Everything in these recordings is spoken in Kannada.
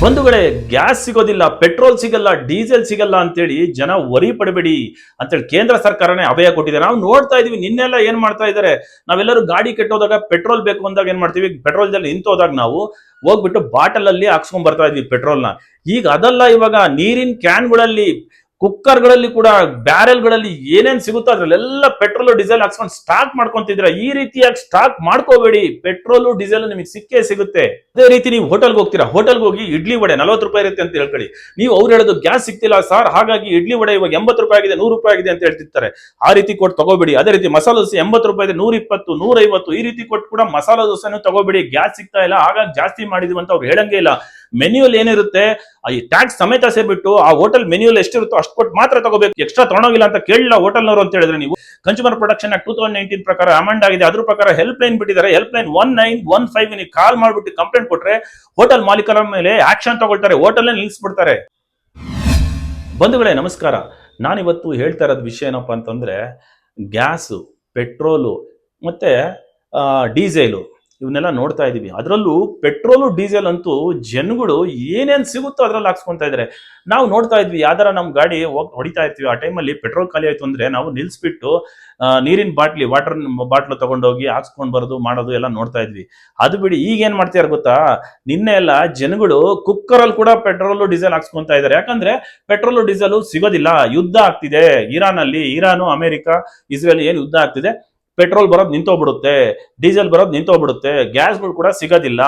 ಬಂಧುಗಳೇ, ಗ್ಯಾಸ್ ಸಿಗೋದಿಲ್ಲ, ಪೆಟ್ರೋಲ್ ಸಿಗಲ್ಲ, ಡೀಸೆಲ್ ಸಿಗಲ್ಲ ಅಂತೇಳಿ ಜನ ವರಿ ಪಡಬೇಡಿ ಅಂತೇಳಿ ಕೇಂದ್ರ ಸರ್ಕಾರನೇ ಅಭಯ ಕೊಟ್ಟಿದೆ. ನಾವು ನೋಡ್ತಾ ಇದೀವಿ ನಿನ್ನೆಲ್ಲ ಏನ್ ಮಾಡ್ತಾ ಇದ್ದಾರೆ. ನಾವೆಲ್ಲರೂ ಗಾಡಿ ಕೆಟ್ಟೋದಾಗ ಪೆಟ್ರೋಲ್ ಬೇಕು ಅಂದಾಗ ಏನ್ ಮಾಡ್ತೀವಿ, ಪೆಟ್ರೋಲ್ ಜಲ್ಲಿ ನಿಂತೋದಾಗ ನಾವು ಹೋಗ್ಬಿಟ್ಟು ಬಾಟಲ್ ಅಲ್ಲಿ ಹಾಕ್ಸ್ಕೊಂಡ್ ಬರ್ತಾ ಇದ್ವಿ ಪೆಟ್ರೋಲ್ನ. ಈಗ ಅದಲ್ಲ, ಇವಾಗ ನೀರಿನ ಕ್ಯಾನ್ಗಳಲ್ಲಿ, ಕುಕ್ಕರ್ಗಳಲ್ಲಿ ಕೂಡ, ಬ್ಯಾರೆಲ್ಗಳಲ್ಲಿ ಏನೇನ್ ಸಿಗುತ್ತೋ ಅದ್ರಲ್ಲೆಲ್ಲ ಪೆಟ್ರೋಲ್ ಡೀಸೆಲ್ ಹಾಕ್ಸ್ಕೊಂಡು ಸ್ಟಾಕ್ ಮಾಡ್ಕೊಂತಿದ್ರ. ಈ ರೀತಿಯಾಗಿ ಸ್ಟಾಕ್ ಮಾಡ್ಕೋಬೇಡಿ. ಪೆಟ್ರೋಲ್ ಡೀಸೆಲ್ ನಿಮಗೆ ಸಿಕ್ಕೇ ಸಿಗುತ್ತೆ. ಅದೇ ರೀತಿ ನೀವು ಹೋಟೆಲ್ಗೆ ಹೋಗ್ತೀರಾ, ಹೋಟೆಲ್ಗೆ ಹೋಗಿ ಇಡ್ಲಿ ವಡೆ 40 ರೂಪಾಯಿ ಇರುತ್ತೆ ಅಂತ ಹೇಳ್ಕೊಳ್ಳಿ. ನೀವು ಅವ್ರು ಹೇಳೋದು ಗ್ಯಾಸ್ ಸಿಗ್ತಿಲ್ಲ ಸರ್, ಹಾಗಾಗಿ ಇಡ್ಲಿ ವಡೆ ಇವಾಗ 80 ರೂಪಾಯಿ ಆಗಿದೆ, 100 ರೂಪಾಯಿ ಆಗಿದೆ ಅಂತ ಹೇಳ್ತಿರ್ತಾರೆ. ಆ ರೀತಿ ಕೊಟ್ಟು ತಗೋಬೇಡಿ. ಅದೇ ರೀತಿ ಮಸಾಲ ದೋಸೆ 80 ರೂಪಾಯಿ ಇದೆ, 120, 150 ಈ ರೀತಿ ಕೊಟ್ಟು ಕೂಡ ಮಸಾಲ ದೋಸೆನೂ ತಗೋಬೇಡಿ. ಗ್ಯಾಸ್ ಸಿಗ್ತಾ ಇಲ್ಲ ಹಾಗಾಗಿ ಜಾಸ್ತಿ ಮಾಡಿದೀವಿ ಅಂತ ಅವ್ರು ಹೇಳಂಗೇ ಇಲ್ಲ. ಮೆನ್ಯೂಲ್ ಏನಿರುತ್ತೆ ಈ ಟ್ಯಾಕ್ಸ್ ಸಮೇತ ಸೇರ್ಬಿಟ್ಟು ಆ ಹೋಟೆಲ್ ಮೆನ್ಯೂಲ್ ಎಷ್ಟಿರುತ್ತೋ ಅಷ್ಟು ಕೊಟ್ಟು ಮಾತ್ರ ತಗೋಬೇಕು. ಎಕ್ಸ್ಟ್ರಾ ತಗೊಂಡೋಗಿಲ್ಲ ಅಂತ ಕೇಳಿಲ್ಲ ಹೋಟೆಲ್ನವರು ಅಂತ ಹೇಳಿದ್ರೆ ನೀವು. ಕನ್ಸ್ಯೂಮರ್ ಪ್ರೊಟೆಕ್ಷನ್ ಆಕ್ಟ್ 2019 ಪ್ರಕಾರ ಅಮೆಂಡ್ ಆಗಿದೆ. ಅದ್ರ ಪ್ರಕಾರ ಹೆಲ್ಪ್ ಲೈನ್ ಬಿಟ್ಟಿದ್ದಾರೆ. ಹೆಲ್ಪ್ ಲೈನ್ 1915 ನೀವು ಕಾಲ್ ಮಾಡ್ಬಿಟ್ಟು ಕಂಪ್ಲೇಂಟ್ ಕೊಟ್ರೆ ಹೋಟೆಲ್ ಮಾಲೀಕರ ಮೇಲೆ ಆಕ್ಷನ್ ತಗೊಳ್ತಾರೆ, ಹೋಟೆಲ್ ನಿಲ್ಲಿಸ್ಬಿಡ್ತಾರೆ. ಬಂಧುಗಳೇ ನಮಸ್ಕಾರ. ನಾನಿವತ್ತು ಹೇಳ್ತಾ ಇರೋದು ವಿಷಯ ಏನಪ್ಪಾ ಅಂತಂದ್ರೆ, ಗ್ಯಾಸು, ಪೆಟ್ರೋಲು ಮತ್ತೆ ಡೀಸೆಲು ಇವನ್ನೆಲ್ಲ ನೋಡ್ತಾ ಇದೀವಿ. ಅದರಲ್ಲೂ ಪೆಟ್ರೋಲು ಡೀಸೆಲ್ ಅಂತೂ ಜನಗಳು ಏನೇನ್ ಸಿಗುತ್ತೋ ಅದ್ರಲ್ಲಿ ಹಾಕ್ಸ್ಕೊಂತಾ ಇದಾರೆ. ನಾವು ನೋಡ್ತಾ ಇದ್ವಿ, ಯಾವ್ದಾರ ನಮ್ ಗಾಡಿ ಹೊಡಿತಾ ಇರ್ತೀವಿ, ಆ ಟೈಮಲ್ಲಿ ಪೆಟ್ರೋಲ್ ಖಾಲಿ ಆಯ್ತು ಅಂದ್ರೆ ನಾವು ನಿಲ್ಸ್ಬಿಟ್ಟು ನೀರಿನ ಬಾಟ್ಲಿ, ವಾಟರ್ ಬಾಟ್ಲು ತಗೊಂಡೋಗಿ ಹಾಕ್ಸ್ಕೊಂಡ್ ಬರೋದು ಮಾಡೋದು ಎಲ್ಲ ನೋಡ್ತಾ ಇದ್ವಿ. ಅದು ಬಿಡಿ, ಈಗ ಏನ್ ಮಾಡ್ತಿದಾರೆ ಗೊತ್ತಾ, ನಿನ್ನೆ ಎಲ್ಲ ಜನಗಳು ಕುಕ್ಕರ್ ಅಲ್ಲಿ ಕೂಡ ಪೆಟ್ರೋಲ್ ಡೀಸೆಲ್ ಹಾಕ್ಸ್ಕೊಂತಾ ಇದಾರೆ. ಯಾಕಂದ್ರೆ ಪೆಟ್ರೋಲ್ ಡೀಸೆಲ್ ಸಿಗೋದಿಲ್ಲ, ಯುದ್ಧ ಆಗ್ತಿದೆ ಇರಾನ್ ಅಲ್ಲಿ. ಇರಾನು, ಅಮೆರಿಕ, ಇಸ್ರೇಲ್ ಏನ್ ಯುದ್ಧ ಆಗ್ತಿದೆ, ಪೆಟ್ರೋಲ್ ಬರೋದು ನಿಂತೋಗ್ಬಿಡುತ್ತೆ, ಡೀಸೆಲ್ ಬರೋದು ನಿಂತೋಗ್ಬಿಡುತ್ತೆ, ಗ್ಯಾಸ್ಗಳು ಕೂಡ ಸಿಗೋದಿಲ್ಲ.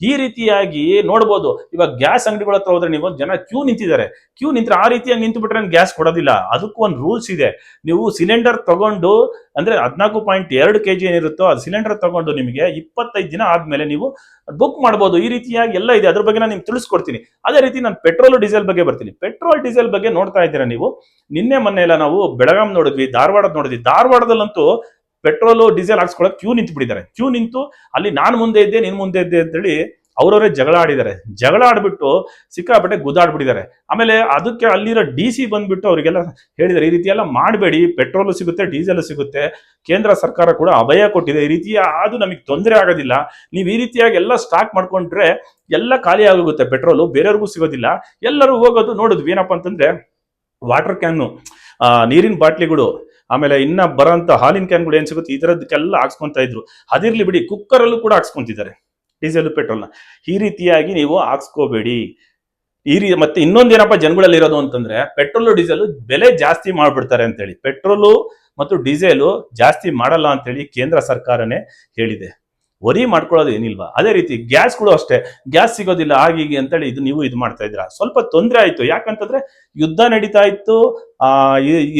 ಈ ರೀತಿಯಾಗಿ ನೋಡ್ಬೋದು. ಇವಾಗ ಗ್ಯಾಸ್ ಅಂಗಡಿಗಳ ಹತ್ರ ಹೋದ್ರೆ ನೀವು ಜನ ಕ್ಯೂ ನಿಂತಿದ್ದಾರೆ. ಕ್ಯೂ ನಿಂತ್ರೆ ಆ ರೀತಿಯಾಗಿ ನಿಂತು ಬಿಟ್ರೆ ಗ್ಯಾಸ್ ಕೊಡೋದಿಲ್ಲ. ಅದಕ್ಕೂ ಒಂದು ರೂಲ್ಸ್ ಇದೆ. ನೀವು ಸಿಲಿಂಡರ್ ತಗೊಂಡು ಅಂದ್ರೆ 14.2 kg ಏನಿರುತ್ತೋ ಅದು ಸಿಲಿಂಡರ್ ತಗೊಂಡು ನಿಮಗೆ 25 ದಿನ ಆದ್ಮೇಲೆ ನೀವು ಬುಕ್ ಮಾಡ್ಬೋದು. ಈ ರೀತಿಯಾಗಿ ಎಲ್ಲ ಇದೆ. ಅದ್ರ ಬಗ್ಗೆ ನಾನು ನಿಮ್ಗೆ ತಿಳಿಸ್ಕೊಡ್ತೀನಿ. ಅದೇ ರೀತಿ ನಾನು ಪೆಟ್ರೋಲ್ ಡೀಸೆಲ್ ಬಗ್ಗೆ ಬರ್ತೀನಿ. ಪೆಟ್ರೋಲ್ ಡೀಸೆಲ್ ಬಗ್ಗೆ ನೋಡ್ತಾ ಇದ್ದೀರಾ ನೀವು. ನಿನ್ನೆ ಮೊನ್ನೆ ಎಲ್ಲ ನಾವು ಬೆಳಗಾಂ ನೋಡಿದ್ವಿ, ಧಾರವಾಡ ನೋಡಿದ್ವಿ. ಧಾರವಾಡದಲ್ಲಂತೂ ಪೆಟ್ರೋಲ್ ಡೀಸೆಲ್ ಹಾಕ್ಸ್ಕೊಳಕ್ ಕ್ಯೂ ನಿಂತು ಬಿಟ್ಟಿದ್ದಾರೆ. ಕ್ಯೂ ನಿಂತು ಅಲ್ಲಿ ನಾನು ಮುಂದೆ ಇದ್ದೆ, ನೀನ್ ಮುಂದೆ ಇದ್ದೆ ಅಂತೇಳಿ ಅವರವರೇ ಜಗಳ ಆಡಿದ್ದಾರೆ. ಜಗಳ ಆಡ್ಬಿಟ್ಟು ಸಿಕ್ಕಾಪಟ್ಟೆ ಗುದ್ದಾಡ್ಬಿಟ್ಟಿದ್ದಾರೆ. ಆಮೇಲೆ ಅದಕ್ಕೆ ಅಲ್ಲಿರೋ DC ಬಂದ್ಬಿಟ್ಟು ಅವರಿಗೆಲ್ಲ ಹೇಳಿದ್ದಾರೆ, ಈ ರೀತಿ ಎಲ್ಲ ಮಾಡಬೇಡಿ, ಪೆಟ್ರೋಲ್ ಸಿಗುತ್ತೆ, ಡೀಸೆಲ್ ಸಿಗುತ್ತೆ, ಕೇಂದ್ರ ಸರ್ಕಾರ ಕೂಡ ಅಭಯ ಕೊಟ್ಟಿದೆ, ಈ ರೀತಿ ಅದು ನಮಗೆ ತೊಂದರೆ ಆಗೋದಿಲ್ಲ. ನೀವು ಈ ರೀತಿಯಾಗಿ ಎಲ್ಲ ಸ್ಟಾಕ್ ಮಾಡ್ಕೊಂಡ್ರೆ ಎಲ್ಲ ಖಾಲಿ ಆಗೋಗುತ್ತೆ, ಪೆಟ್ರೋಲು ಬೇರೆಯವ್ರಿಗೂ ಸಿಗೋದಿಲ್ಲ. ಎಲ್ಲರೂ ಹೋಗೋದು ನೋಡಿದ್ವಿ. ಏನಪ್ಪಾ ಅಂತಂದ್ರೆ ವಾಟರ್ ಕ್ಯಾನು, ನೀರಿನ ಬಾಟ್ಲಿಗಳು, ಆಮೇಲೆ ಇನ್ನ ಬರೋಂಥ ಹಾಲಿನ ಕ್ಯಾನ್ಗಳು ಏನ್ ಸಿಗುತ್ತೆ ಇದರದಕ್ಕೆಲ್ಲ ಹಾಕ್ಸ್ಕೊಂತ ಇದ್ರು. ಅದಿರ್ಲಿ ಬಿಡಿ, ಕುಕ್ಕರ್ ಅಲ್ಲೂ ಕೂಡ ಹಾಕ್ಸ್ಕೊಂತಿದ್ದಾರೆ ಡೀಸೆಲ್ ಪೆಟ್ರೋಲ್ನ. ಈ ರೀತಿಯಾಗಿ ನೀವು ಹಾಕ್ಸ್ಕೋಬೇಡಿ. ಮತ್ತೆ ಇನ್ನೊಂದೇನಪ್ಪ ಜನಗಳಲ್ಲಿ ಇರೋದು ಅಂತಂದ್ರೆ, ಪೆಟ್ರೋಲ್ ಡೀಸೆಲ್ ಬೆಲೆ ಜಾಸ್ತಿ ಮಾಡ್ಬಿಡ್ತಾರೆ ಅಂತೇಳಿ. ಪೆಟ್ರೋಲು ಮತ್ತು ಡೀಸೆಲು ಜಾಸ್ತಿ ಮಾಡಲ್ಲ ಅಂತೇಳಿ ಕೇಂದ್ರ ಸರ್ಕಾರನೇ ಹೇಳಿದೆ. ವರಿ ಮಾಡ್ಕೊಳ್ಳೋದು ಏನಿಲ್ವಾ. ಅದೇ ರೀತಿ ಗ್ಯಾಸ್ಗಳು ಅಷ್ಟೇ, ಗ್ಯಾಸ್ ಸಿಗೋದಿಲ್ಲ ಆಗೀಗೆ ಅಂತೇಳಿ ನೀವು ಇದು ಮಾಡ್ತಾ ಇದ್ರ. ಸ್ವಲ್ಪ ತೊಂದರೆ ಆಯ್ತು. ಯಾಕಂತಂದ್ರೆ ಯುದ್ಧ ನಡೀತಾ ಇತ್ತು,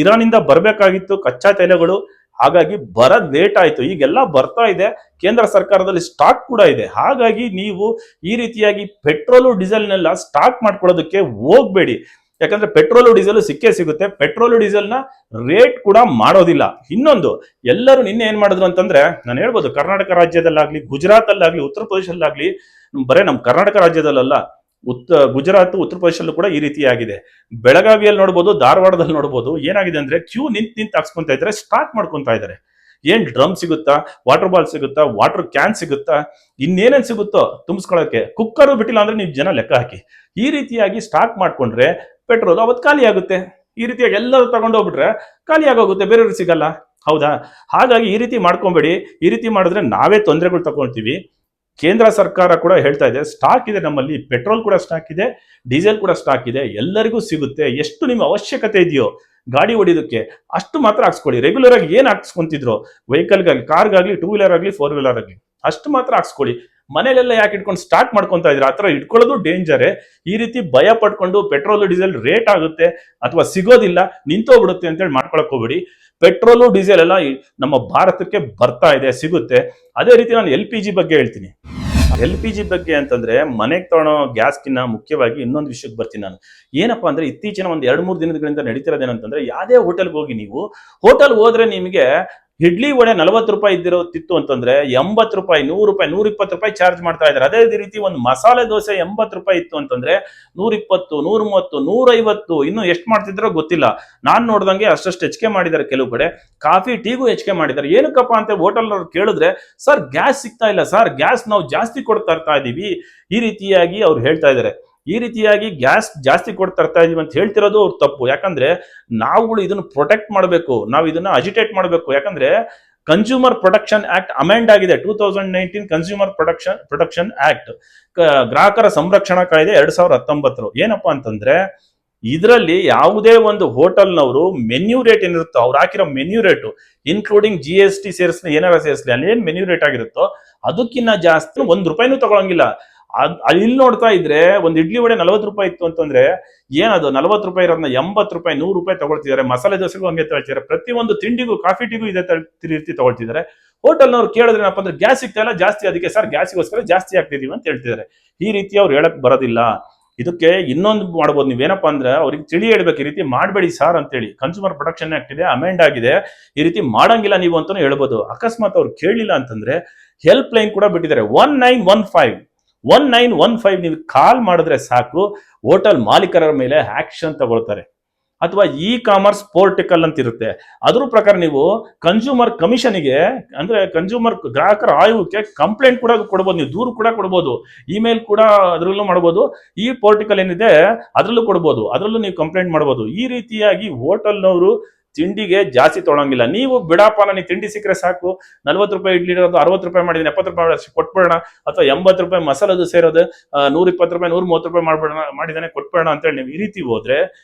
ಇರಾನಿಂದ ಬರ್ಬೇಕಾಗಿತ್ತು ಕಚ್ಚಾ ತೈಲಗಳು, ಹಾಗಾಗಿ ಬರೋದ್ ಲೇಟ್ ಆಯ್ತು. ಈಗೆಲ್ಲ ಬರ್ತಾ ಇದೆ. ಕೇಂದ್ರ ಸರ್ಕಾರದಲ್ಲಿ ಸ್ಟಾಕ್ ಕೂಡ ಇದೆ. ಹಾಗಾಗಿ ನೀವು ಈ ರೀತಿಯಾಗಿ ಪೆಟ್ರೋಲು ಡೀಸೆಲ್ನೆಲ್ಲ ಸ್ಟಾಕ್ ಮಾಡ್ಕೊಳ್ಳೋದಕ್ಕೆ ಹೋಗ್ಬೇಡಿ. ಯಾಕಂದ್ರೆ ಪೆಟ್ರೋಲು ಡೀಸೆಲ್ ಸಿಕ್ಕೇ ಸಿಗುತ್ತೆ. ಪೆಟ್ರೋಲು ಡೀಸೆಲ್ನ ರೇಟ್ ಕೂಡ ಮಾಡೋದಿಲ್ಲ. ಇನ್ನೊಂದು, ಎಲ್ಲರೂ ನಿನ್ನೆ ಏನ್ ಮಾಡಿದ್ರು ಅಂತಂದ್ರೆ, ನಾನು ಹೇಳ್ಬೋದು ಕರ್ನಾಟಕ ರಾಜ್ಯದಲ್ಲಾಗ್ಲಿ, ಗುಜರಾತ್ ಅಲ್ಲಾಗ್ಲಿ, ಉತ್ತರ ಪ್ರದೇಶದಲ್ಲಾಗ್ಲಿ, ಬರೇ ನಮ್ ಕರ್ನಾಟಕ ರಾಜ್ಯದಲ್ಲ, ಗುಜರಾತ್, ಉತ್ತರ ಪ್ರದೇಶದಲ್ಲೂ ಕೂಡ ಈ ರೀತಿಯಾಗಿದೆ. ಬೆಳಗಾವಿಯಲ್ಲಿ ನೋಡ್ಬೋದು, ಧಾರವಾಡದಲ್ಲಿ ನೋಡ್ಬೋದು. ಏನಾಗಿದೆ ಅಂದ್ರೆ ಕ್ಯೂ ನಿಂತು ಹಾಕ್ಸ್ಕೊಂತ ಇದ್ದಾರೆ, ಸ್ಟಾಕ್ ಮಾಡ್ಕೊಂತ ಇದ್ದಾರೆ. ಏನ್ ಡ್ರಮ್ ಸಿಗುತ್ತಾ, ವಾಟರ್ ಬಾಲ್ ಸಿಗುತ್ತಾ, ವಾಟರ್ ಕ್ಯಾನ್ ಸಿಗುತ್ತಾ, ಇನ್ನೇನೇನ್ ಸಿಗುತ್ತೋ ತುಂಬಿಸ್ಕೊಳಕ್ಕೆ. ಕುಕ್ಕರ್ ಬಿಟ್ಟಿಲ್ಲ ಅಂದ್ರೆ ನೀವು ಜನ ಲೆಕ್ಕ ಹಾಕಿ. ಈ ರೀತಿಯಾಗಿ ಸ್ಟಾಕ್ ಮಾಡ್ಕೊಂಡ್ರೆ ಪೆಟ್ರೋಲ್ ಅವತ್ತು ಖಾಲಿ ಆಗುತ್ತೆ. ಈ ರೀತಿಯಾಗಿ ಎಲ್ಲರೂ ತಗೊಂಡೋಗ್ಬಿಟ್ರೆ ಖಾಲಿ ಆಗೋಗುತ್ತೆ, ಬೇರೆಯವ್ರಿಗೆ ಸಿಗಲ್ಲ. ಹೌದಾ? ಹಾಗಾಗಿ ಈ ರೀತಿ ಮಾಡ್ಕೊಂಬೇಡಿ. ಈ ರೀತಿ ಮಾಡಿದ್ರೆ ನಾವೇ ತೊಂದರೆಗಳು ತಗೊಳ್ತೀವಿ. ಕೇಂದ್ರ ಸರ್ಕಾರ ಕೂಡ ಹೇಳ್ತಾ ಇದೆ, ಸ್ಟಾಕ್ ಇದೆ ನಮ್ಮಲ್ಲಿ, ಪೆಟ್ರೋಲ್ ಕೂಡ ಸ್ಟಾಕ್ ಇದೆ, ಡೀಸೆಲ್ ಕೂಡ ಸ್ಟಾಕ್ ಇದೆ, ಎಲ್ಲರಿಗೂ ಸಿಗುತ್ತೆ. ಎಷ್ಟು ನಿಮ್ಮ ಅವಶ್ಯಕತೆ ಇದೆಯೋ ಗಾಡಿ ಹೊಡಿಯೋದಕ್ಕೆ ಅಷ್ಟು ಮಾತ್ರ ಹಾಕ್ಸ್ಕೊಳ್ಳಿ. ರೆಗ್ಯುಲರ್ ಆಗಿ ಏನ್ ಹಾಕ್ಸ್ಕೊಂತಿದ್ರು ವೆಹಿಕಲ್ಗಾಗ್ಲಿ, ಕಾರ್ಗಾಗ್ಲಿ, 2 ವೀಲರ್ ಆಗಲಿ, 4 ವೀಲರ್ ಆಗಲಿ, ಅಷ್ಟು ಮಾತ್ರ ಹಾಕ್ಸ್ಕೊಳ್ಳಿ. ಮನೇಲೆಲ್ಲ ಯಾಕೆ ಇಟ್ಕೊಂಡು ಸ್ಟಾರ್ಟ್ ಮಾಡ್ಕೊಂತ ಇದ್ರೆ ಆ ಥರ ಇಟ್ಕೊಳ್ಳೋದು ಡೇಂಜರೇ. ಈ ರೀತಿ ಭಯ ಪಡ್ಕೊಂಡು ಪೆಟ್ರೋಲ್ ಡೀಸೆಲ್ ರೇಟ್ ಆಗುತ್ತೆ ಅಥವಾ ಸಿಗೋದಿಲ್ಲ, ನಿಂತೋಗ್ಬಿಡುತ್ತೆ ಅಂತೇಳಿ ಮಾಡ್ಕೊಳಕ್ ಹೋಗ್ಬೇಡಿ. ಪೆಟ್ರೋಲು ಡೀಸೆಲ್ ಎಲ್ಲ ನಮ್ಮ ಭಾರತಕ್ಕೆ ಬರ್ತಾ ಇದೆ, ಸಿಗುತ್ತೆ. ಅದೇ ರೀತಿ ನಾನು LPG ಬಗ್ಗೆ ಹೇಳ್ತೀನಿ. LPG ಬಗ್ಗೆ ಅಂತಂದ್ರೆ, ಮನೆಗೆ ತಗೊಳ್ಳೋ ಗ್ಯಾಸ್ಗಿನ್ನ ಮುಖ್ಯವಾಗಿ ಇನ್ನೊಂದು ವಿಷಯಕ್ಕೆ ಬರ್ತೀನಿ ನಾನು. ಏನಪ್ಪಾ ಅಂದ್ರೆ, ಇತ್ತೀಚಿನ ಒಂದು 2-3 ದಿನಗಳಿಂದ ನಡೀತಿರೋದೇನಂತಂದ್ರೆ, ಯಾವುದೇ ಹೋಟೆಲ್ಗೆ ಹೋಗಿ ನೀವು, ಹೋಟೆಲ್ ಹೋದ್ರೆ ನಿಮಗೆ ಇಡ್ಲಿ ವಡೆ 40 ರೂಪಾಯಿ ಇದ್ದಿರೋತಿತ್ತು ಅಂತಂದ್ರೆ 80 ರೂಪಾಯಿ, 100 ರೂಪಾಯಿ, 120 ರೂಪಾಯಿ ಚಾರ್ಜ್ ಮಾಡ್ತಾ ಇದ್ದಾರೆ. ಅದೇ ರೀತಿ ಒಂದು ಮಸಾಲೆ ದೋಸೆ 80 ರೂಪಾಯಿ ಇತ್ತು ಅಂತಂದ್ರೆ 120, 130, 150 ಇನ್ನು ಎಷ್ಟು ಮಾಡ್ತಿದ್ರೋ ಗೊತ್ತಿಲ್ಲ. ನಾನ್ ನೋಡ್ದಂಗೆ ಅಷ್ಟಷ್ಟು ಹೆಚ್ಚಿಗೆ ಮಾಡಿದ್ದಾರೆ. ಕೆಲವು ಕಡೆ ಕಾಫಿ ಟೀಗೂ ಹೆಚ್ಚಿಗೆ ಮಾಡಿದ್ದಾರೆ. ಏನಕ್ಕಪ್ಪ ಅಂತ ಹೋಟೆಲ್ನವ್ರು ಕೇಳಿದ್ರೆ, ಸರ್ ಗ್ಯಾಸ್ ಸಿಗ್ತಾ ಇಲ್ಲ ಸರ್, ಗ್ಯಾಸ್ ನಾವು ಜಾಸ್ತಿ ಕೊಡ್ತಾ ಇರ್ತಾ ಇದೀವಿ, ಈ ರೀತಿಯಾಗಿ ಅವ್ರು ಹೇಳ್ತಾ ಇದ್ದಾರೆ. ಈ ರೀತಿಯಾಗಿ ಗ್ಯಾಸ್ ಜಾಸ್ತಿ ಕೊಟ್ಟು ತರ್ತಾ ಇದೀವಿ ಅಂತ ಹೇಳ್ತಿರೋದು ಅವ್ರು ತಪ್ಪು. ಯಾಕಂದ್ರೆ ನಾವುಗಳು ಇದನ್ನು ಪ್ರೊಟೆಕ್ಟ್ ಮಾಡಬೇಕು, ನಾವು ಇದನ್ನ ಅಜಿಟೇಟ್ ಮಾಡಬೇಕು. ಯಾಕಂದ್ರೆ ಕನ್ಸ್ಯೂಮರ್ ಪ್ರೊಟೆಕ್ಷನ್ ಆಕ್ಟ್ ಅಮೆಂಡ್ ಆಗಿದೆ, 2019 ಕನ್ಸ್ಯೂಮರ್ ಪ್ರೊಟೆಕ್ಷನ್ ಆಕ್ಟ್, ಗ್ರಾಹಕರ ಸಂರಕ್ಷಣಾ ಕಾಯ್ದೆ 2019. ಏನಪ್ಪಾ ಅಂತಂದ್ರೆ ಇದರಲ್ಲಿ ಯಾವುದೇ ಒಂದು ಹೋಟೆಲ್ನವರು ಮೆನ್ಯೂ ರೇಟ್ ಏನಿರುತ್ತೋ, ಅವ್ರು ಹಾಕಿರೋ ಮೆನ್ಯೂ ರೇಟು ಇನ್ಕ್ಲೂಡಿಂಗ್ GST ಸೇರಿಸ್ಲಿ ಏನಾರ ಸೇರಿಸ್ಲಿ, ಅಲ್ಲಿ ಏನ್ ಮೆನ್ಯೂ ರೇಟ್ ಆಗಿರುತ್ತೋ ಅದಕ್ಕಿಂತ ಜಾಸ್ತಿ ₹1 ತಗೊಳಂಗಿಲ್ಲ. ಇಲ್ಲಿ ನೋಡ್ತಾ ಇದ್ರೆ ಒಂದು ಇಡ್ಲಿ ವಡೆ ₹40 ಇತ್ತು ಅಂತಂದ್ರೆ ಏನದು ₹40 ಇರೋದನ್ನ ₹80, ₹100 ತಗೊಳ್ತಿದ್ದಾರೆ. ಮಸಾಲೆ ದೋಸೆಗೂ ಹಂಗೆ ತಗೊಳ್ತಿದ್ದಾರೆ. ಪ್ರತಿಯೊಂದು ತಿಂಡಿಗೂ ಕಾಫಿ ಟೀಗೂ ಇದೇ ರೀತಿ ತಗೊಳ್ತಿದ್ದಾರೆ. ಹೋಟೆಲ್ನವ್ರು ಕೇಳಿದ್ರೆ ಏನಪ್ಪ ಅಂದ್ರೆ ಗ್ಯಾಸ್ ಸಿಗ್ತಾ ಇಲ್ಲ ಜಾಸ್ತಿ, ಅದಕ್ಕೆ ಸರ್ ಗ್ಯಾಸಿಗೋಸ್ಕರ ಜಾಸ್ತಿ ಆಗ್ತಿದೀವಿ ಅಂತ ಹೇಳ್ತಿದ್ದಾರೆ. ಈ ರೀತಿ ಅವ್ರು ಹೇಳಕ್ ಬರೋದಿಲ್ಲ. ಇದಕ್ಕೆ ಇನ್ನೊಂದು ಮಾಡ್ಬೋದು, ನೀವೇನಪ್ಪಾ ಅಂದ್ರೆ ಅವ್ರಿಗೆ ತಿಳಿ ಹೇಳ್ಬೇಕು, ಈ ರೀತಿ ಮಾಡಬೇಡಿ ಸಾರ್ ಅಂತೇಳಿ. ಕನ್ಸ್ಯೂಮರ್ ಪ್ರೊಟೆಕ್ಷನ್ ಆಕ್ಟ್ ಇದೆ, ಅಮೆಂಡ್ ಆಗಿದೆ, ಈ ರೀತಿ ಮಾಡಂಗಿಲ್ಲ ನೀವು ಅಂತಾನು ಹೇಳ್ಬೋದು. ಅಕಸ್ಮಾತ್ ಅವ್ರು ಕೇಳಿಲ್ಲ ಅಂತಂದ್ರೆ ಹೆಲ್ಪ್ ಲೈನ್ ಕೂಡ ಬಿಟ್ಟಿದ್ದಾರೆ, 1915 ನೀವು ಕಾಲ್ ಮಾಡಿದ್ರೆ ಸಾಕು, ಹೋಟೆಲ್ ಮಾಲೀಕರ ಮೇಲೆ ಆಕ್ಷನ್ ತಗೊಳ್ತಾರೆ. ಅಥವಾ ಕಾಮರ್ಸ್ ಪೋರ್ಟಿಕಲ್ ಅಂತ ಇರುತ್ತೆ, ಅದ್ರ ಪ್ರಕಾರ ನೀವು ಕನ್ಸ್ಯೂಮರ್ ಕಮಿಷನ್ಗೆ ಅಂದ್ರೆ ಕನ್ಸ್ಯೂಮರ್ ಗ್ರಾಹಕರ ಆಯೋಗಕ್ಕೆ ಕಂಪ್ಲೇಂಟ್ ಕೂಡ ಕೊಡ್ಬೋದು, ನೀವು ದೂರು ಕೂಡ ಕೊಡ್ಬೋದು, ಇಮೇಲ್ ಕೂಡ ಅದರಲ್ಲೂ ಮಾಡ್ಬೋದು. ಈ ಪೋರ್ಟಿಕಲ್ ಏನಿದೆ ಅದರಲ್ಲೂ ಕೊಡ್ಬೋದು, ಅದರಲ್ಲೂ ನೀವು ಕಂಪ್ಲೇಂಟ್ ಮಾಡ್ಬೋದು. ಈ ರೀತಿಯಾಗಿ ಹೋಟೆಲ್ನವರು ತಿಂಡಿಗೆ ಜಾಸ್ತಿ ತೊಗೊಳಂಗಿಲ್ಲ. ನೀವು ಬಿಡಾಪನ, ನೀವು ತಿಂಡಿ ಸಿಕ್ಕರೆ ಸಾಕು, ₹40 ಇಡ್ಲಿ ಇರೋದು ₹60 ಮಾಡಿದೀನಿ, ₹70 ಕೊಟ್ಬೇಡ, ಅಥವಾ ₹80 ಮಸಾಲೆ ದೋಸೆ ಇರೋದು ₹120, ₹130 ಮಾಡಿದಾನೆ ಕೊಟ್ಬೇಡ ಅಂತೇಳಿ ನೀವು ಈ ರೀತಿ ಹೋದ್ರೆ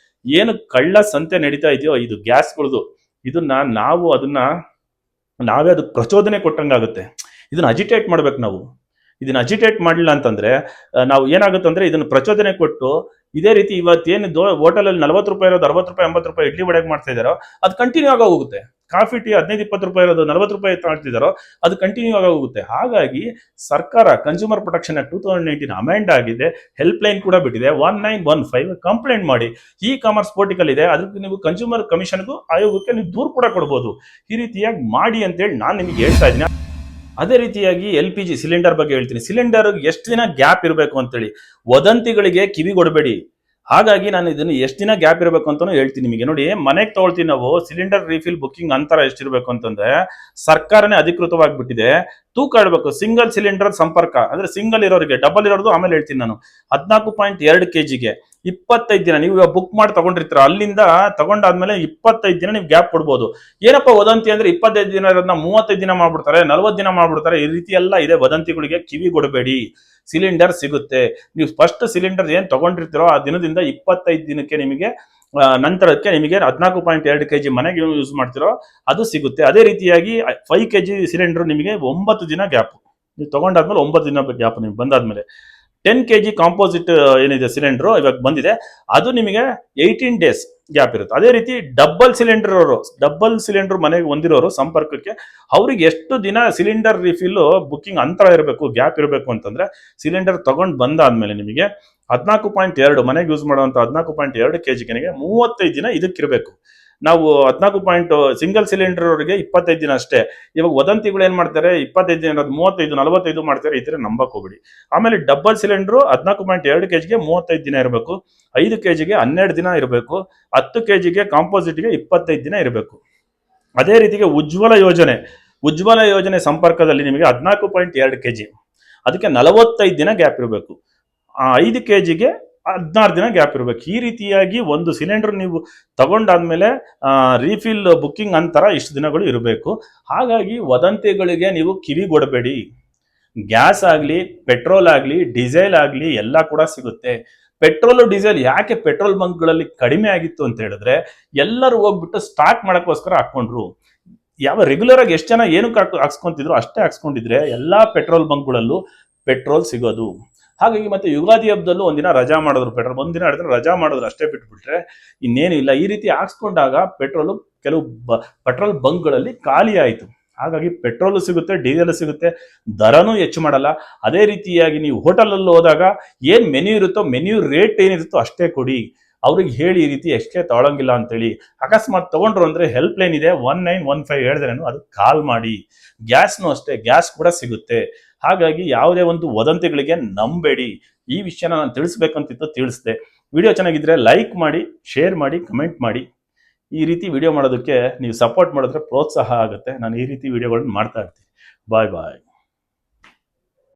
ಏನು ಕಳ್ಳ ಸಂತೆ ನಡೀತಾ ಇದೆಯೋ ಇದು ಗ್ಯಾಸ್ಗಳದು, ಇದನ್ನ ನಾವೇ ಅದಕ್ಕೆ ಪ್ರಚೋದನೆ ಕೊಟ್ಟಂಗಾಗುತ್ತೆ. ಇದನ್ನ ಅಜಿಟೇಟ್ ಮಾಡ್ಬೇಕು ನಾವು. ಇದನ್ನ ಅಜಿಟೇಟ್ ಮಾಡಲಿಲ್ಲ ಅಂತಂದ್ರೆ ನಾವು ಏನಾಗುತ್ತೆ ಅಂದ್ರೆ ಇದನ್ನ ಪ್ರಚೋದನೆ ಕೊಟ್ಟು ಇದೇ ರೀತಿ ಇವತ್ತೇನು ಹೋಟೆಲಲ್ಲಿ ₹40 ಇರೋದು ₹60, ₹80 ಇಡ್ಲಿ ವಡೆಗೆ ಮಾಡ್ತಾ ಇದಾರೋ ಅದು ಕಂಟಿನ್ಯೂ ಆಗ ಹೋಗುತ್ತೆ. ಕಾಫಿ ಟೀ ₹15-20 ಇರೋದು ₹40 ತಾಳ್ತಿದಾರೋ ಅದು ಕಂಟಿನ್ಯೂ ಆಗ ಹೋಗುತ್ತೆ. ಹಾಗಾಗಿ ಸರ್ಕಾರ ಕನ್ಸ್ಯೂಮರ್ ಪ್ರೊಟೆಕ್ಷನ್ ಆಕ್ಟ್ 2019 ಅಮೆಂಡ್ ಆಗಿದೆ, ಹೆಲ್ಪ್ ಲೈನ್ ಕೂಡ ಬಿಟ್ಟಿದೆ, 1915 ಕಂಪ್ಲೇಂಟ್ ಮಾಡಿ. ಕಾಮರ್ಸ್ ಪೋರ್ಟಿಕಲ್ ಇದೆ, ಅದಕ್ಕೆ ನೀವು ಕನ್ಸ್ಯೂಮರ್ ಕಮಿಷನ್ಗೂ ಆಯೋಗಕ್ಕೆ ನೀವು ದೂರು ಕೂಡ ಕೊಡ್ಬೋದು. ಈ ರೀತಿಯಾಗಿ ಮಾಡಿ ಅಂತೇಳಿ ನಾನು ನಿಮಗೆ ಹೇಳ್ತಾ ಇದ್ದೀನಿ. ಅದೇ ರೀತಿಯಾಗಿ LPG ಸಿಲಿಂಡರ್ ಬಗ್ಗೆ ಹೇಳ್ತೀನಿ. ಸಿಲಿಂಡರ್ ಎಷ್ಟು ದಿನ ಗ್ಯಾಪ್ ಇರಬೇಕು ಅಂತೇಳಿ ವದಂತಿಗಳಿಗೆ ಕಿವಿಗೊಡಬೇಡಿ. ಹಾಗಾಗಿ ನಾನು ಇದನ್ನು ಎಷ್ಟು ದಿನ ಗ್ಯಾಪ್ ಇರಬೇಕು ಅಂತಾನು ಹೇಳ್ತೀನಿ ನಿಮಗೆ. ನೋಡಿ, ಮನೆಗೆ ತಗೊಳ್ತೀವಿ ನಾವು, ಸಿಲಿಂಡರ್ ರೀಫಿಲ್ ಬುಕ್ಕಿಂಗ್ ಅಂತರ ಎಷ್ಟಿರಬೇಕು ಅಂತಂದ್ರೆ ಸರ್ಕಾರನೇ ಅಧಿಕೃತವಾಗಿಬಿಟ್ಟಿದೆ. ತೂಕ ಇಡಬೇಕು. ಸಿಂಗಲ್ ಸಿಲಿಂಡರ್ ಸಂಪರ್ಕ ಅಂದ್ರೆ ಸಿಂಗಲ್ ಇರೋರಿಗೆ, ಡಬಲ್ ಇರೋದು ಆಮೇಲೆ ಹೇಳ್ತೀನಿ ನಾನು, 14.2 kgಗೆ 25 ದಿನ ನೀವು ಬುಕ್ ಮಾಡಿ ತಗೊಂಡಿರ್ತೀರ, ಅಲ್ಲಿಂದ ತಗೊಂಡಾದ್ಮೇಲೆ 25 ದಿನ ನೀವು ಗ್ಯಾಪ್ ಕೊಡ್ಬೋದು. ಏನಪ್ಪ ವದಂತಿ ಅಂದ್ರೆ 25 ದಿನ ಇರೋದನ್ನ 35 ದಿನ ಮಾಡ್ಬಿಡ್ತಾರೆ, 40 ದಿನ ಮಾಡ್ಬಿಡ್ತಾರೆ, ಈ ರೀತಿ ಎಲ್ಲ ಇದೆ. ವದಂತಿಗಳಿಗೆ ಕಿವಿ ಕೊಡಬೇಡಿ. ಸಿಲಿಂಡರ್ ಸಿಗುತ್ತೆ. ನೀವು ಫಸ್ಟ್ ಸಿಲಿಂಡರ್ ಏನ್ ತಗೊಂಡಿರ್ತೀರೋ ಆ ದಿನದಿಂದ 25 ದಿನಕ್ಕೆ ನಿಮಗೆ ನಂತರಕ್ಕೆ ನಿಮಗೆ 14.2 kg ಮನೆಗೆ ಯೂಸ್ ಮಾಡ್ತಿರೋ ಅದು ಸಿಗುತ್ತೆ. ಅದೇ ರೀತಿಯಾಗಿ 5 kg ಸಿಲಿಂಡರ್ ನಿಮಗೆ 9 ದಿನ ಗ್ಯಾಪ್, ನೀವು ತಗೊಂಡಾದ್ಮೇಲೆ 9 ದಿನ ಗ್ಯಾಪ್ ನಿಮ್ಗೆ ಬಂದಾದ್ಮೇಲೆ. 10 kg ಕಾಂಪೋಸಿಟ್ ಏನಿದೆ ಸಿಲಿಂಡರ್ ಇವಾಗ ಬಂದಿದೆ, ಅದು ನಿಮಗೆ 18 ಡೇಸ್ ಗ್ಯಾಪ್ ಇರುತ್ತೆ. ಅದೇ ರೀತಿ ಡಬಲ್ ಸಿಲಿಂಡರ್ ಮನೆಗೆ ಹೊಂದಿರೋರು ಸಂಪರ್ಕಕ್ಕೆ, ಅವ್ರಿಗೆ ಎಷ್ಟು ದಿನ ಸಿಲಿಂಡರ್ ರಿಫಿಲ್ ಬುಕ್ಕಿಂಗ್ ಅಂತರ ಇರಬೇಕು, ಗ್ಯಾಪ್ ಇರಬೇಕು ಅಂತಂದ್ರೆ ಸಿಲಿಂಡರ್ ತಗೊಂಡು ಬಂದಾದ್ಮೇಲೆ ನಿಮಗೆ 14.2 ಮನೆಗೆ ಯೂಸ್ ಮಾಡುವಂತ 14.2 kgಗೆ 35 ದಿನ ಇದಕ್ಕಿರಬೇಕು. ನಾವು 14 ಸಿಂಗಲ್ ಸಿಲಿಂಡರ್ ಅವರಿಗೆ 25 ದಿನ ಅಷ್ಟೇ. ಇವಾಗ ವದಂತಿಗಳು ಏನ್ ಮಾಡ್ತಾರೆ, 25 ದಿನ 35 45 ಮಾಡ್ತಾರೆ, ಈ ತರ ನಂಬಕ್ ಹೋಗ್ಬಿಡಿ. ಆಮೇಲೆ ಡಬಲ್ ಸಿಲಿಂಡರ್ 14.2 kgಗೆ 35 ದಿನ ಇರಬೇಕು, 5 kgಗೆ 12 ದಿನ ಇರಬೇಕು, 10 kgಗೆ ಕಾಂಪೋಸಿಟ್ಗೆ 25 ದಿನ ಇರಬೇಕು. ಅದೇ ರೀತಿಗೆ ಉಜ್ವಲ ಯೋಜನೆ ಸಂಪರ್ಕದಲ್ಲಿ ನಿಮಗೆ 14.2 kg, ಅದಕ್ಕೆ 45 ದಿನ ಗ್ಯಾಪ್ ಇರಬೇಕು. 5 kgಗೆ 16 ದಿನ ಗ್ಯಾಪ್ ಇರಬೇಕು. ಈ ರೀತಿಯಾಗಿ ಒಂದು ಸಿಲಿಂಡರ್ ನೀವು ತಗೊಂಡಾದ್ಮೇಲೆ ರೀಫಿಲ್ ಬುಕ್ಕಿಂಗ್ ಅಂತರ ಇಷ್ಟು ದಿನಗಳು ಇರಬೇಕು. ಹಾಗಾಗಿ ವದಂತಿಗಳಿಗೆ ನೀವು ಕಿವಿಗೊಡಬೇಡಿ. ಗ್ಯಾಸ್ ಆಗಲಿ, ಪೆಟ್ರೋಲ್ ಆಗಲಿ, ಡೀಸೆಲ್ ಆಗಲಿ ಎಲ್ಲ ಕೂಡ ಸಿಗುತ್ತೆ. ಪೆಟ್ರೋಲ್ ಡೀಸೆಲ್ ಯಾಕೆ ಪೆಟ್ರೋಲ್ ಬಂಕ್ಗಳಲ್ಲಿ ಕಡಿಮೆ ಆಗಿತ್ತು ಅಂತ ಹೇಳಿದ್ರೆ ಎಲ್ಲರೂ ಹೋಗ್ಬಿಟ್ಟು ಸ್ಟಾಕ್ ಮಾಡೋಕ್ಕೋಸ್ಕರ ಹಾಕೊಂಡ್ರು. ಯಾವ ರೆಗ್ಯುಲರ್ ಆಗಿ ಎಷ್ಟು ಜನ ಏನಕ್ಕೆ ಹಾಕ್ಸ್ಕೊಂತಿದ್ರು ಅಷ್ಟೇ ಹಾಕ್ಸ್ಕೊಂಡಿದ್ರೆ ಎಲ್ಲಾ ಪೆಟ್ರೋಲ್ ಬಂಕ್ಗಳಲ್ಲೂ ಪೆಟ್ರೋಲ್ ಸಿಗೋದು. ಹಾಗಾಗಿ ಮತ್ತೆ ಯುಗಾದಿ ಹಬ್ಬದಲ್ಲೂ ಒಂದಿನ ರಜಾ ಮಾಡಿದ್ರು, ಪೆಟ್ರೋಲ್ ಒಂದಿನ 2 ದಿನ ರಜಾ ಮಾಡಿದ್ರು, ಅಷ್ಟೇ ಬಿಟ್ಬಿಟ್ರೆ ಇನ್ನೇನು ಇಲ್ಲ. ಈ ರೀತಿ ಹಾಕ್ಸ್ಕೊಂಡಾಗ ಕೆಲವು ಪೆಟ್ರೋಲ್ ಬಂಕ್ಗಳಲ್ಲಿ ಖಾಲಿ ಆಯಿತು. ಹಾಗಾಗಿ ಪೆಟ್ರೋಲ್ ಸಿಗುತ್ತೆ, ಡೀಸೆಲ್ ಸಿಗುತ್ತೆ, ದರನೂ ಹೆಚ್ಚು ಮಾಡಲ್ಲ. ಅದೇ ರೀತಿಯಾಗಿ ನೀವು ಹೋಟೆಲಲ್ಲಿ ಹೋದಾಗ ಏನ್ ಮೆನ್ಯೂ ಇರುತ್ತೋ ಮೆನ್ಯೂ ರೇಟ್ ಏನಿರುತ್ತೋ ಅಷ್ಟೇ ಕೊಡಿ. ಅವ್ರಿಗೆ ಹೇಳಿ ಈ ರೀತಿ ಎಷ್ಟೇ ತಗೊಳಂಗಿಲ್ಲ ಅಂತೇಳಿ. ಅಕಸ್ಮಾತ್ ತಗೊಂಡ್ರು ಅಂದ್ರೆ ಹೆಲ್ಪ್ ಲೈನ್ ಇದೆ, 1915 ಹೇಳಿದ್ರೇನು ಅದಕ್ಕೆ ಕಾಲ್ ಮಾಡಿ. ಗ್ಯಾಸ್ನು ಅಷ್ಟೇ, ಗ್ಯಾಸ್ ಕೂಡ ಸಿಗುತ್ತೆ. ಹಾಗಾಗಿ ಯಾವುದೇ ಒಂದು ವದಂತಿಗಳಿಗೆ ನಂಬೇಡಿ. ಈ ವಿಷಯನ ನಾನು ತಿಳಿಸ್ಬೇಕಂತಿತ್ತು, ತಿಳಿಸಿದೆ. ವಿಡಿಯೋ ಚೆನ್ನಾಗಿದ್ರೆ ಲೈಕ್ ಮಾಡಿ, ಶೇರ್ ಮಾಡಿ, ಕಮೆಂಟ್ ಮಾಡಿ. ಈ ರೀತಿ ವಿಡಿಯೋ ಮಾಡೋದಕ್ಕೆ ನೀವು ಸಪೋರ್ಟ್ ಮಾಡಿದ್ರೆ ಪ್ರೋತ್ಸಾಹ ಆಗುತ್ತೆ. ನಾನು ಈ ರೀತಿ ವಿಡಿಯೋಗಳನ್ನ ಮಾಡ್ತಾ ಇರ್ತೀನಿ. ಬಾಯ್ ಬಾಯ್.